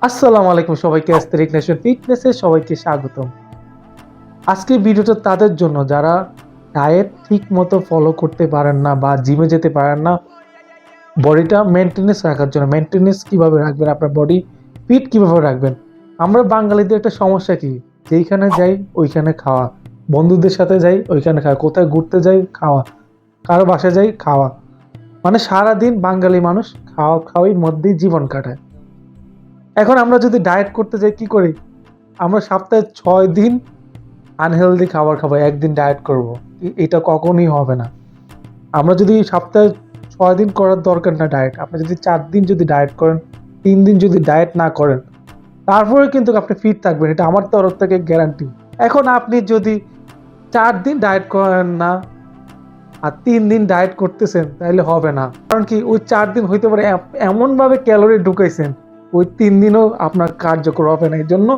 আসসালামু আলাইকুম সবাইকে, অ্যাস্থেটিক নেশন ফিটনেসে সবাইকে স্বাগতম। আজকে ভিডিওটা তাদের জন্য যারা ডায়েট ঠিক মতো ফলো করতে পারেন না বা জিমে যেতে পারেন না, বডিটা মেনটেনেন্স রাখার জন্য। মেনটেনেন্স কিভাবে রাখবেন, আপনার বডি ফিট কিভাবে রাখবেন। আমরা বাঙালিদের একটা সমস্যা কি, যেইখানে যাই ওইখানে খাওয়া, বন্ধুদের সাথে যাই ওইখানে খাওয়া, কোথায় ঘুরতে যাই খাওয়া, কারো বাসায় যাই খাওয়া, মানে সারাদিন বাঙালি মানুষ খাওয়া খাওয়ার মধ্যেই জীবন কাটায়। এখন আমরা যদি ডায়েট করতে যাই কি করি, আমরা সপ্তাহে 6 দিন আনহেলদি খাবার খাবো, একদিন ডায়েট করব। এটা কখনোই হবে না। আমরা যদি সপ্তাহে 6 দিন করার দরকার না ডায়েট, আপনি যদি 4 দিন যদি ডায়েট করেন, 3 দিন যদি ডায়েট না করেন, তারপরে কিন্তু আপনি ফিট থাকবেন, এটা আমার তরফ থেকে গ্যারান্টি। এখন আপনি যদি 4 দিন ডায়েট করেন না আর 3 দিন ডায়েট করতেছেন, তাহলে হবে না। কারণ কি, ওই 4 দিন হইতে পারে এমনভাবে ক্যালোরি ঢুকাইছেন, ওই 3 দিনও আপনার কার্যকর হবে না। এই জন্য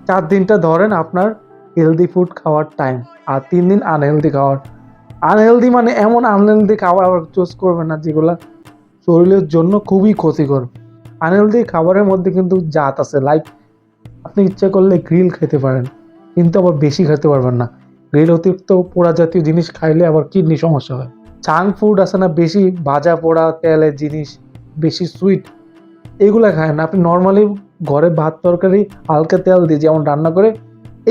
4 দিনটা ধরেন আপনার হেলদি ফুড খাওয়ার টাইম, আর 3 দিন আনহেলদি খাওয়ার। আনহেলদি মানে এমন আনহেলদি খাবার চুজ করবেন না যেগুলো শরীরের জন্য খুবই ক্ষতিকর। আনহেলদি খাবারের মধ্যে কিন্তু জাত আছে, লাইক আপনি ইচ্ছা করলে গ্রিল খেতে পারেন, কিন্তু আবার বেশি খেতে পারবেন না। গ্রিল অতিরিক্ত পোড়া জাতীয় জিনিস খাইলে আবার কিডনি সমস্যা হয়। জাঙ্ক ফুড আছে না, বেশি ভাজা পোড়া তেলের জিনিস, বেশি সুইট, এগুলা খায় না। আপনি নর্মালি ঘরে ভাত তরকারি হালকা তেল দিয়ে যেমন রান্না করে,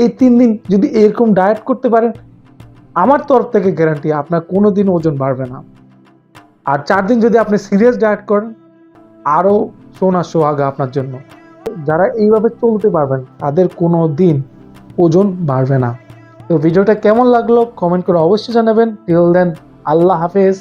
এই 3 দিন যদি এরকম ডায়েট করতে পারেন, আমার তরফ থেকে গ্যারান্টি আপনার কোনো দিন ওজন বাড়বে না। আর 4 দিন যদি আপনি সিরিয়াস ডায়েট করেন, আরও সোনা সোহাগা আপনার জন্য। যারা এইভাবে চলতে পারবেন তাদের কোনো দিন ওজন বাড়বে না। তো ভিডিওটা কেমন লাগলো কমেন্ট করে অবশ্যই জানাবেন। টিল দেন, আল্লাহ হাফেজ।